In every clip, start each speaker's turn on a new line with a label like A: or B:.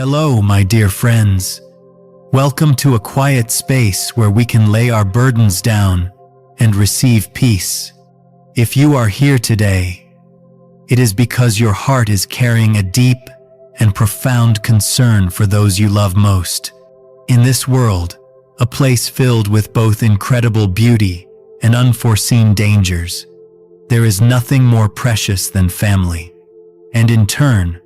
A: Hello, my dear friends. Welcome to a quiet space where we can lay our burdens down and receive peace. If you are here today, it is because your heart is carrying a deep and profound concern for those you love most. In this world, a place filled with both incredible beauty and unforeseen dangers, there is nothing more precious than family. And in turn,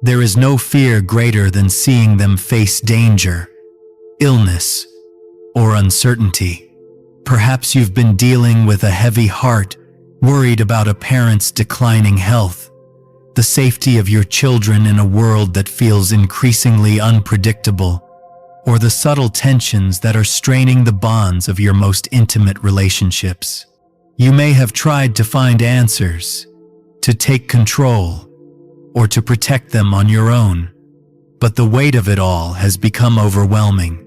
A: there is no fear greater than seeing them face danger, illness, or uncertainty. Perhaps you've been dealing with a heavy heart, worried about a parent's declining health, the safety of your children in a world that feels increasingly unpredictable, or the subtle tensions that are straining the bonds of your most intimate relationships. You may have tried to find answers, to take control, or to protect them on your own, but the weight of it all has become overwhelming.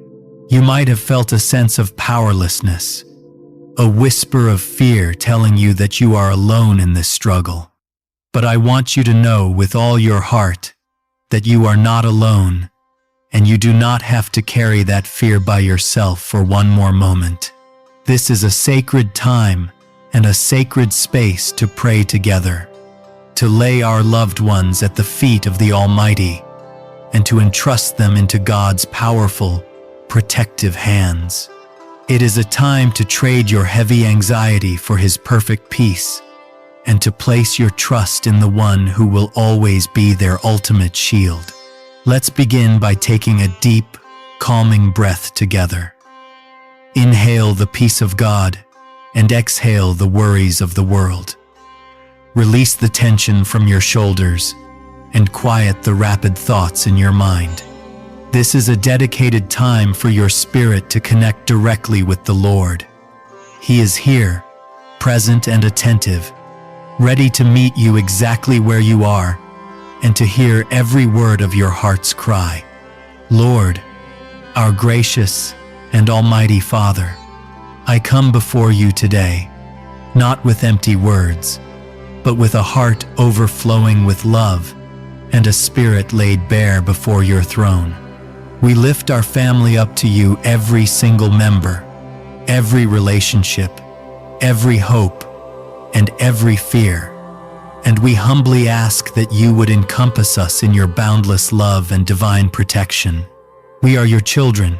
A: You might have felt a sense of powerlessness, a whisper of fear telling you that you are alone in this struggle. But I want you to know with all your heart that you are not alone, and you do not have to carry that fear by yourself for one more moment. This is a sacred time and a sacred space to pray together, to lay our loved ones at the feet of the Almighty, and to entrust them into God's powerful, protective hands. It is a time to trade your heavy anxiety for His perfect peace, and to place your trust in the one who will always be their ultimate shield. Let's begin by taking a deep, calming breath together. Inhale the peace of God, and exhale the worries of the world. Release the tension from your shoulders and quiet the rapid thoughts in your mind. This is a dedicated time for your spirit to connect directly with the Lord. He is here, present and attentive, ready to meet you exactly where you are and to hear every word of your heart's cry. Lord, our gracious and almighty Father, I come before you today, not with empty words, but with a heart overflowing with love and a spirit laid bare before your throne. We lift our family up to you, every single member, every relationship, every hope, and every fear. And we humbly ask that you would encompass us in your boundless love and divine protection. We are your children,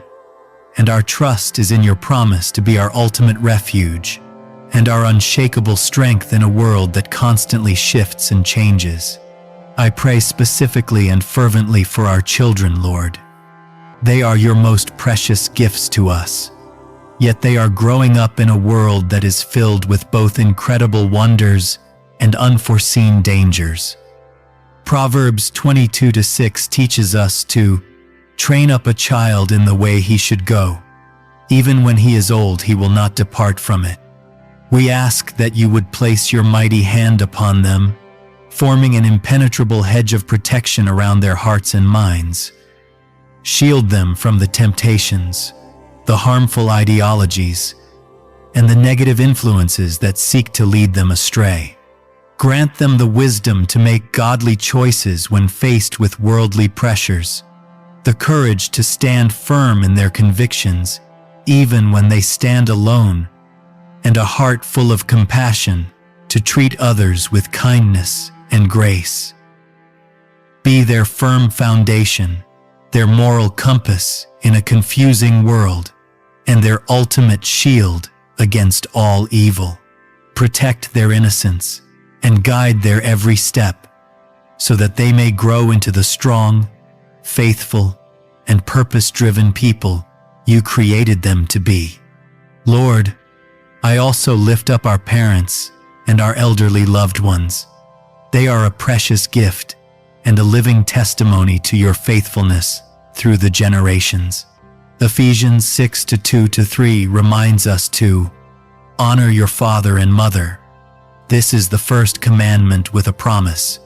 A: and our trust is in your promise to be our ultimate refuge and our unshakable strength in a world that constantly shifts and changes. I pray specifically and fervently for our children, Lord. They are your most precious gifts to us, yet they are growing up in a world that is filled with both incredible wonders and unforeseen dangers. Proverbs 22:6 teaches us to train up a child in the way he should go. Even when he is old, he will not depart from it. We ask that you would place your mighty hand upon them, forming an impenetrable hedge of protection around their hearts and minds. Shield them from the temptations, the harmful ideologies, and the negative influences that seek to lead them astray. Grant them the wisdom to make godly choices when faced with worldly pressures, the courage to stand firm in their convictions, even when they stand alone, and a heart full of compassion to treat others with kindness and grace. Be their firm foundation, their moral compass in a confusing world, and their ultimate shield against all evil. Protect their innocence and guide their every step, so that they may grow into the strong, faithful, and purpose-driven people you created them to be. Lord, I also lift up our parents and our elderly loved ones. They are a precious gift and a living testimony to your faithfulness through the generations. Ephesians 6:2-3 reminds us to honor your father and mother. This is the first commandment with a promise,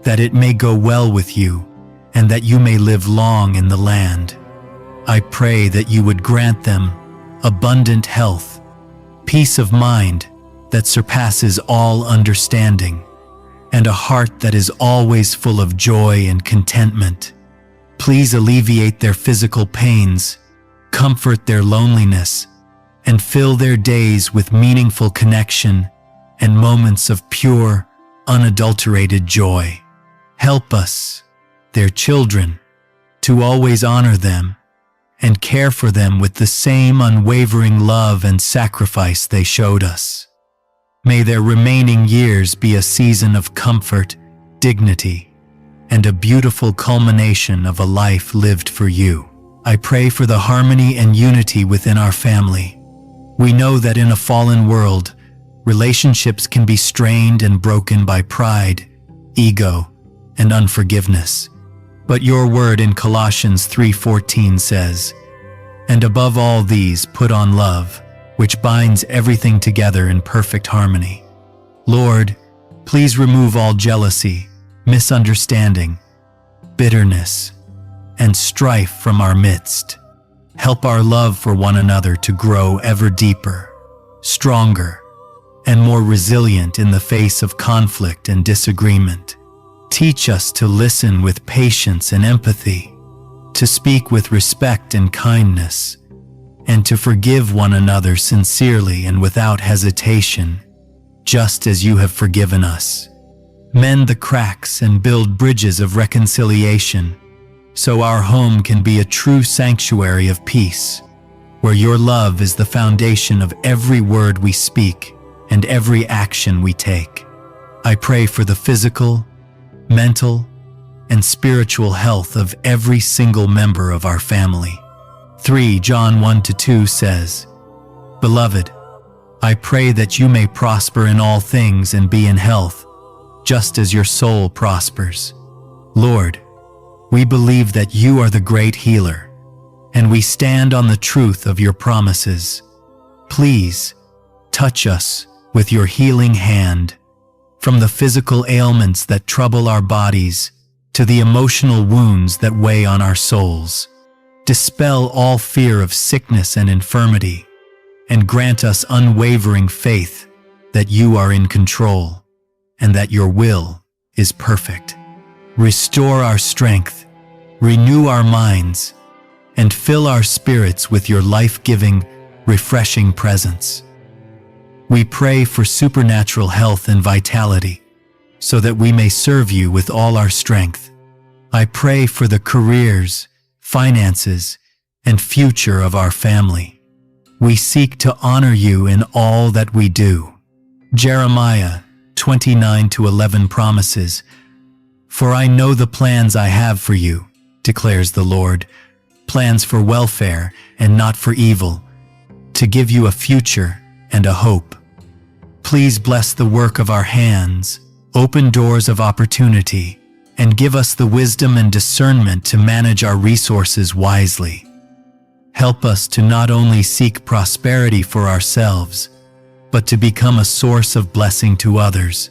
A: that it may go well with you and that you may live long in the land. I pray that you would grant them abundant health, peace of mind that surpasses all understanding, and a heart that is always full of joy and contentment. Please alleviate their physical pains, comfort their loneliness, and fill their days with meaningful connection and moments of pure, unadulterated joy. Help us, their children, to always honor them and care for them with the same unwavering love and sacrifice they showed us. May their remaining years be a season of comfort, dignity, and a beautiful culmination of a life lived for you. I pray for the harmony and unity within our family. We know that in a fallen world, relationships can be strained and broken by pride, ego, and unforgiveness. But your word in Colossians 3:14 says, "And above all these put on love, which binds everything together in perfect harmony." Lord, please remove all jealousy, misunderstanding, bitterness, and strife from our midst. Help our love for one another to grow ever deeper, stronger, and more resilient in the face of conflict and disagreement. Teach us to listen with patience and empathy, to speak with respect and kindness, and to forgive one another sincerely and without hesitation, just as you have forgiven us. Mend the cracks and build bridges of reconciliation, so our home can be a true sanctuary of peace, where your love is the foundation of every word we speak and every action we take. I pray for the physical, mental, and spiritual health of every single member of our family. 3 John 1-2 says, "Beloved, I pray that you may prosper in all things and be in health, just as your soul prospers." Lord, we believe that you are the great healer, and we stand on the truth of your promises. Please, touch us with your healing hand, from the physical ailments that trouble our bodies to the emotional wounds that weigh on our souls. Dispel all fear of sickness and infirmity, and grant us unwavering faith that you are in control and that your will is perfect. Restore our strength, renew our minds, and fill our spirits with your life-giving, refreshing presence. We pray for supernatural health and vitality, so that we may serve you with all our strength. I pray for the careers, finances, and future of our family. We seek to honor you in all that we do. Jeremiah 29-11 promises, "For I know the plans I have for you, declares the Lord, plans for welfare and not for evil, to give you a future and a hope." Please bless the work of our hands, open doors of opportunity, and give us the wisdom and discernment to manage our resources wisely. Help us to not only seek prosperity for ourselves, but to become a source of blessing to others,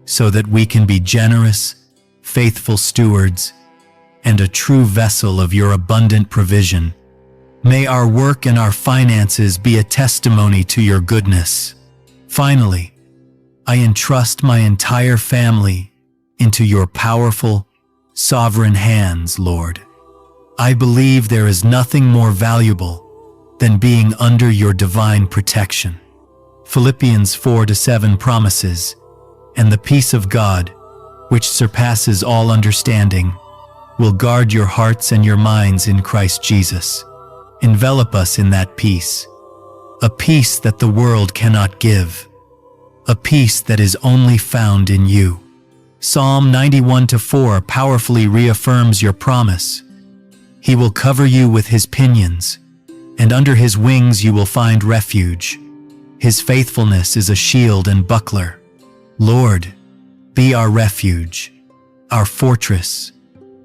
A: so that we can be generous, faithful stewards, and a true vessel of your abundant provision. May our work and our finances be a testimony to your goodness. Finally, I entrust my entire family into your powerful, sovereign hands, Lord. I believe there is nothing more valuable than being under your divine protection. Philippians 4-7 promises, "And the peace of God, which surpasses all understanding, will guard your hearts and your minds in Christ Jesus." Envelop us in that peace, a peace that the world cannot give, a peace that is only found in you. Psalm 91-4 powerfully reaffirms your promise. He will cover you with his pinions, and under his wings you will find refuge. His faithfulness is a shield and buckler. Lord, be our refuge, our fortress,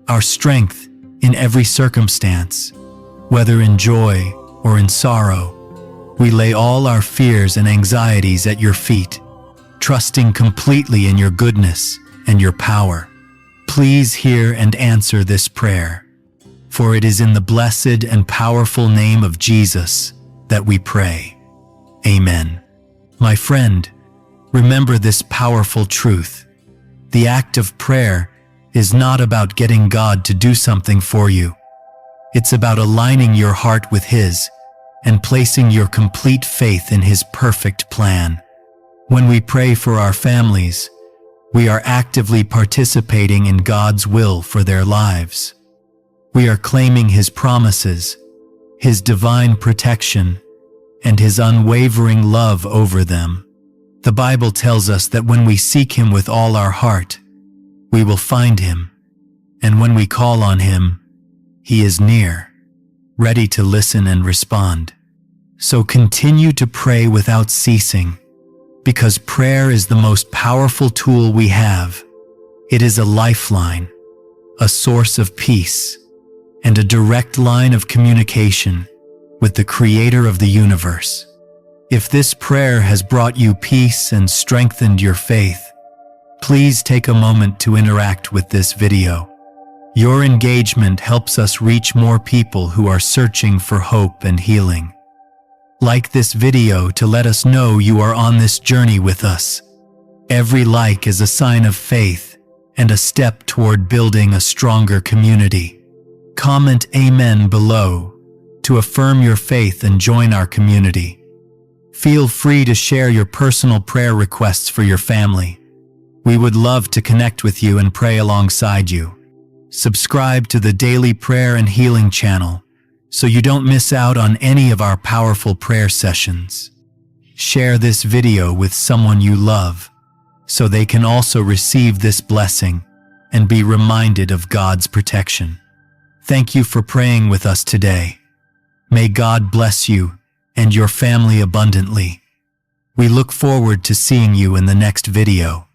A: our strength in every circumstance. Whether in joy or in sorrow, we lay all our fears and anxieties at your feet, trusting completely in your goodness and your power. Please hear and answer this prayer, for it is in the blessed and powerful name of Jesus that we pray. Amen. My friend, remember this powerful truth. The act of prayer is not about getting God to do something for you. It's about aligning your heart with His and placing your complete faith in His perfect plan. When we pray for our families, we are actively participating in God's will for their lives. We are claiming His promises, His divine protection, and His unwavering love over them. The Bible tells us that when we seek Him with all our heart, we will find Him, and when we call on Him, He is near, ready to listen and respond. So continue to pray without ceasing, because prayer is the most powerful tool we have. It is a lifeline, a source of peace, and a direct line of communication with the Creator of the universe. If this prayer has brought you peace and strengthened your faith, please take a moment to interact with this video. Your engagement helps us reach more people who are searching for hope and healing. Like this video to let us know you are on this journey with us. Every like is a sign of faith and a step toward building a stronger community. Comment Amen below to affirm your faith and join our community. Feel free to share your personal prayer requests for your family. We would love to connect with you and pray alongside you. Subscribe to the Daily Prayer and Healing channel so you don't miss out on any of our powerful prayer sessions. Share this video with someone you love so they can also receive this blessing and be reminded of God's protection. Thank you for praying with us today. May God bless you and your family abundantly. We look forward to seeing you in the next video.